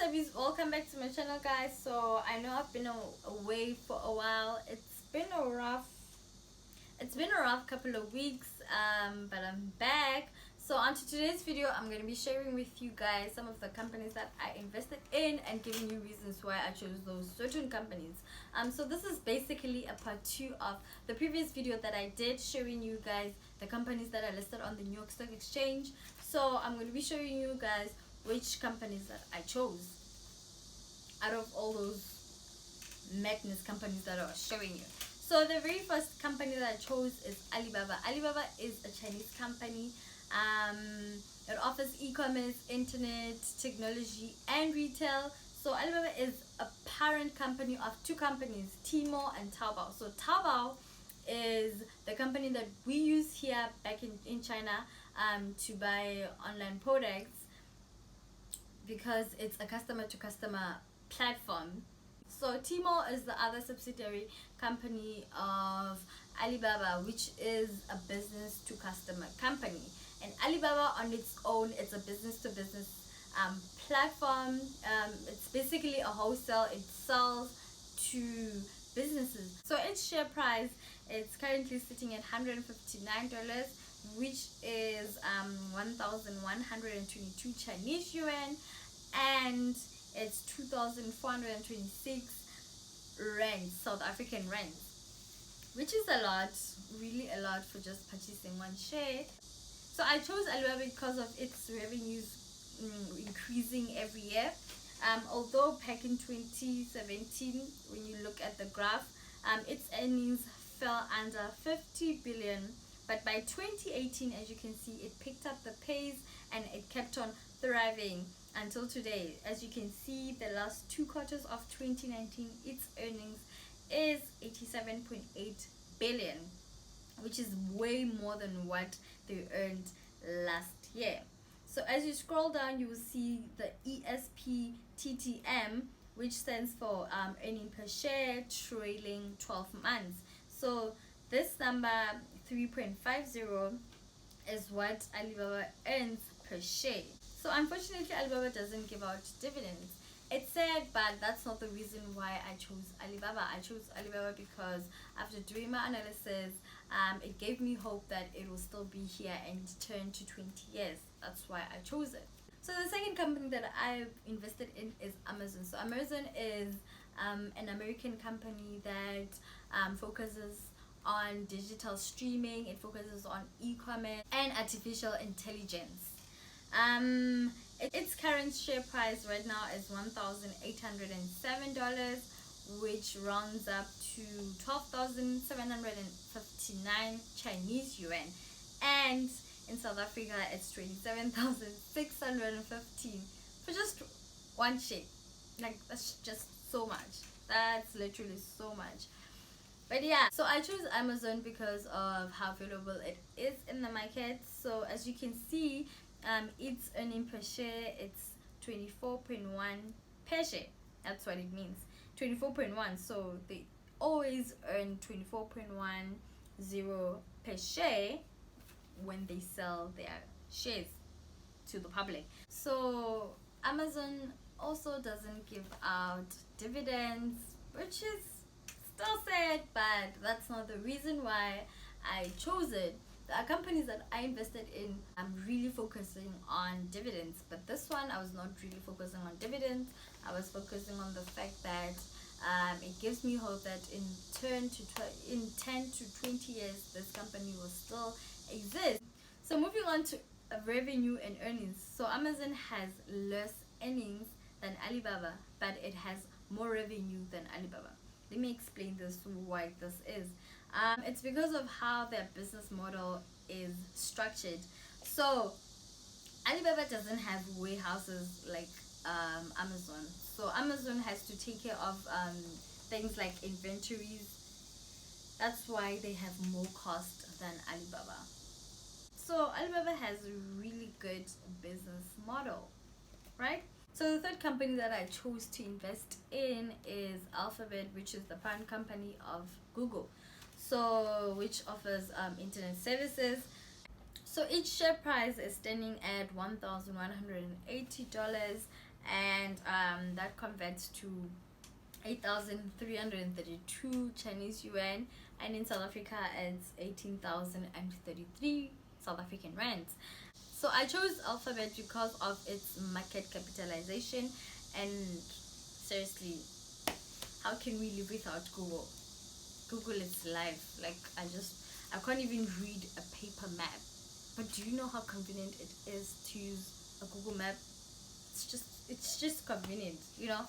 subbies, welcome back to my channel, guys. So I know I've been away for a while. It's been a rough couple of weeks, but I'm back. So on to today's video, I'm going to be sharing with you guys some of the companies that I invested in and giving you reasons why I chose those certain companies. So this is basically a part 2 of the previous video that I did, showing you guys the companies that are listed on the New York Stock Exchange. So I'm going to be showing you guys which companies that I chose out of all those madness companies that I was showing you. So the very first company that I chose is Alibaba. Alibaba is a Chinese company. It offers e-commerce, internet, technology, and retail. So Alibaba is a parent company of two companies, Tmall and Taobao. So Taobao is the company that we use here back in China to buy online products, because it's a customer-to-customer platform. So Tmall is the other subsidiary company of Alibaba, which is a business-to-customer company. And Alibaba on its own, it's a business-to-business platform. It's basically a wholesale. It sells to businesses. So its share price is currently sitting at $159, which is 1,122 Chinese yuan, and it's 2,426 rand, South African rands, which is a lot, really a lot for just purchasing one share. So I chose Alibaba because of its revenues increasing every year. Although back in 2017, when you look at the graph, its earnings fell under 50 billion, but by 2018, as you can see, it picked up the pace and it kept on thriving until today. As you can see, the last 2 quarters of 2019, its earnings is 87.8 billion, which is way more than what they earned last year. So as you scroll down, you will see the ESPTTM, which stands for earning per share trailing 12 months. So this number 3.50 is what Alibaba earns per share. So unfortunately, Alibaba doesn't give out dividends. It's sad, but that's not the reason why I chose Alibaba. I chose Alibaba because after doing my analysis, it gave me hope that it will still be here and turn to 20 years. That's why I chose it. So the second company that I invested in is Amazon. So Amazon is an American company that focuses on digital streaming. It focuses on e-commerce and artificial intelligence. Its current share price right now is $1,807, which rounds up to 12,759 Chinese yuan, and in South Africa it's 27,615 for just one share. Like, that's just so much. That's literally so much. But yeah, so I chose Amazon because of how valuable it is in the market. So as you can see, its earning per share, it's 24.1 per share. That's what it means, 24.1. So they always earn 24.10 per share when they sell their shares to the public. So Amazon also doesn't give out dividends, which is still sad, but that's not the reason why I chose it. The companies that I invested in, I'm really focusing on dividends, but this one I was not really focusing on dividends. I was focusing on the fact that it gives me hope that in 10 to 20 years this company will still exist. So moving on to revenue and earnings. So Amazon has less earnings than Alibaba, but it has more revenue than Alibaba. Let me explain this, why this is. It's because of how their business model is structured. So Alibaba doesn't have warehouses like Amazon. So Amazon has to take care of things like inventories. That's why they have more cost than Alibaba. So Alibaba has a really good business model, right? So the third company that I chose to invest in is Alphabet, which is the parent company of Google, so which offers internet services. So each share price is standing at $1,180, and that converts to 8,332 Chinese yuan, and in South Africa it's 18,033 South African rands. So I chose Alphabet because of its market capitalization, and seriously, how can we live without Google? Google is life. Like, I can't even read a paper map. But do you know how convenient it is to use a Google map? It's just convenient, you know.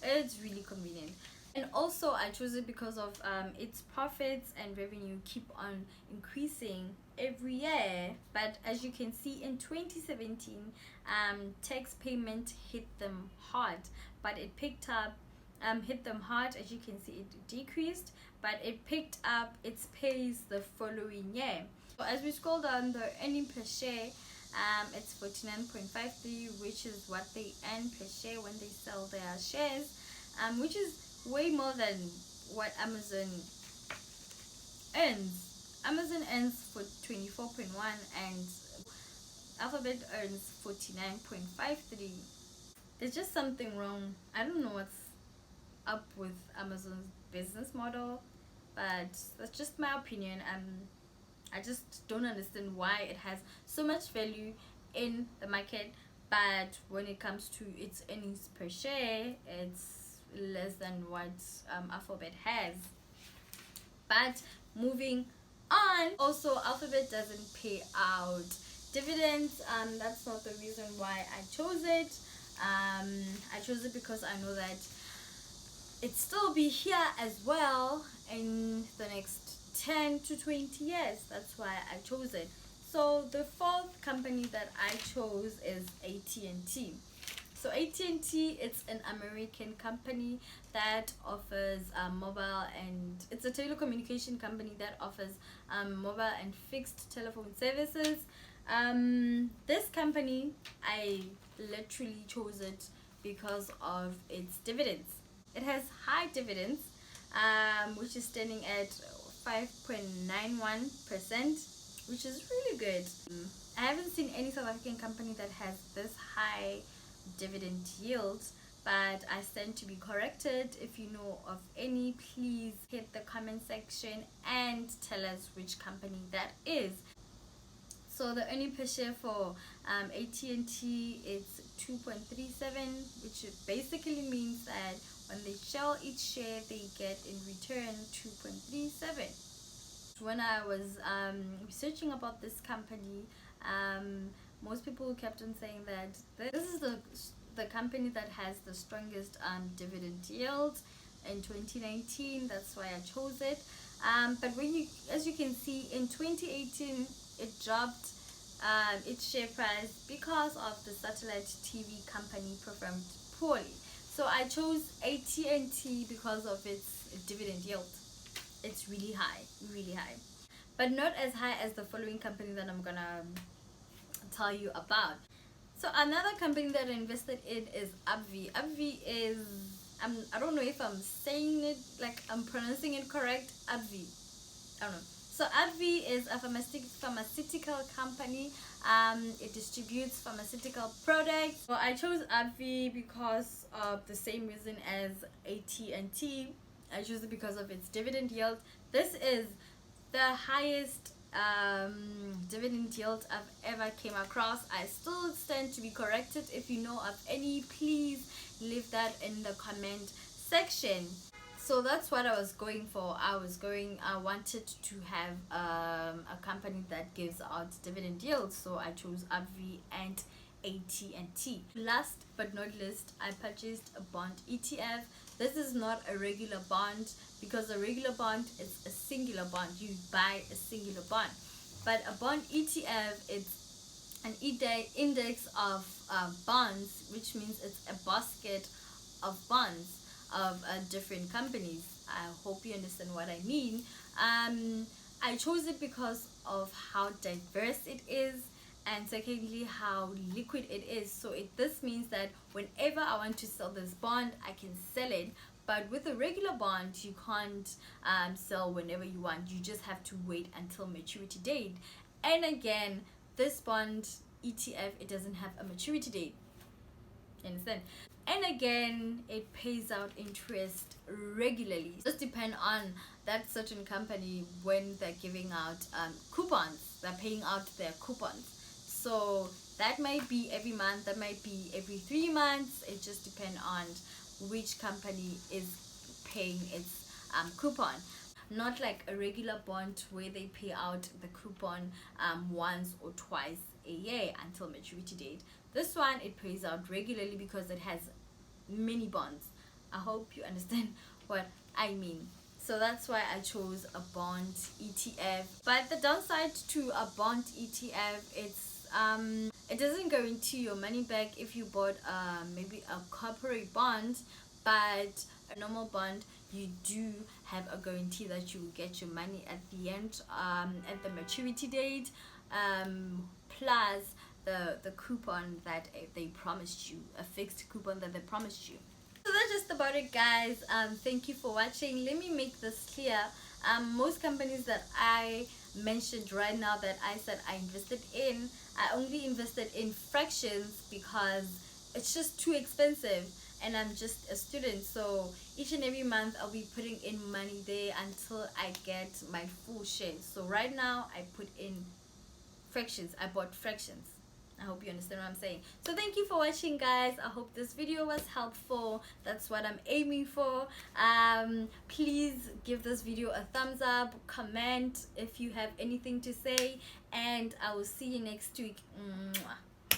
It's really convenient. And also I chose it because of its profits and revenue keep on increasing every year. But as you can see, in 2017 tax payment hit them hard, but it picked up, hit them hard. As you can see, it decreased, but it picked up its pace the following year. So as we scroll down, the earning per share, it's 49.53, which is what they earn per share when they sell their shares, which is way more than what Amazon earns. Amazon earns for 24.1 and Alphabet earns 49.53. There's just something wrong. I don't know what's up with Amazon's business model, but that's just my opinion. I just don't understand why it has so much value in the market, but when it comes to its earnings per share, it's less than what Alphabet has. But moving on, also Alphabet doesn't pay out dividends. That's not the reason why I chose it. I chose it because I know that it still be here as well in the next 10 to 20 years. That's why I chose it. So the fourth company that I chose is AT&T. So AT&T, it's an American company that offers mobile, and it's a telecommunication company that offers mobile and fixed telephone services. This company, I literally chose it because of its dividends. It has high dividends, which is standing at 5.91%, which is really good. I haven't seen any South African company that has this high dividend yield, but I stand to be corrected. If you know of any, please hit the comment section and tell us which company that is. So the earning per share for AT&T is 2.37, which basically means that when they sell each share, they get in return 2.37. When I was researching about this company, most people kept on saying that this is the company that has the strongest dividend yield in 2019. That's why I chose it. But as you can see, in 2018 it dropped its share price because of the satellite TV company performed poorly. So I chose AT&T because of its dividend yield. It's really high, but not as high as the following company that I'm gonna tell you about. So another company that I invested in is AbbVie. AbbVie is, I don't know if I'm saying it, like I'm pronouncing it correct. AbbVie, I don't know. So AbbVie is a pharmaceutical company. It distributes pharmaceutical products. So I chose AbbVie because of the same reason as AT&T. I chose it because of its dividend yield. This is the highest dividend yield I've ever came across. I still stand to be corrected. If you know of any, please leave that in the comment section. So that's what I was going for. I wanted to have a company that gives out dividend yields, so I chose AbbVie and AT&T. Last but not least, I purchased a bond ETF. This is not a regular bond, because a regular bond is a singular bond. You buy a singular bond, but a bond ETF, it's an index of bonds, which means it's a basket of bonds of different companies. I hope you understand what I mean. I chose it because of how diverse it is, and secondly how liquid it is. So this means that whenever I want to sell this bond, I can sell it. But with a regular bond, you can't sell whenever you want. You just have to wait until maturity date. And again, this bond ETF, it doesn't have a maturity date. You understand? and again it pays out interest regularly. Just depend on that certain company when they're giving out coupons. They're paying out their coupons, so that might be every month, that might be every 3 months. It just depends on which company is paying its coupon. Not like a regular bond where they pay out the coupon once or twice a year until maturity date. This one, it pays out regularly because it has mini bonds. I hope you understand what I mean. So that's why I chose a bond ETF. But the downside to a bond ETF, it doesn't guarantee your money back if you bought maybe a corporate bond, but a normal bond, you do have a guarantee that you will get your money at the end, at the maturity date, plus the coupon that they promised you, a fixed coupon that they promised you. So that's just about it, guys. Thank you for watching. Let me make this clear. Most companies that I mentioned right now that I said I invested in, I only invested in fractions because it's just too expensive and I'm just a student. So each and every month I'll be putting in money there until I get my full shares. So right now I put in fractions. I bought fractions. I hope you understand what I'm saying. So thank you for watching, guys. I hope this video was helpful. That's what I'm aiming for. Please give this video a thumbs up, comment if you have anything to say, and I will see you next week. Mwah.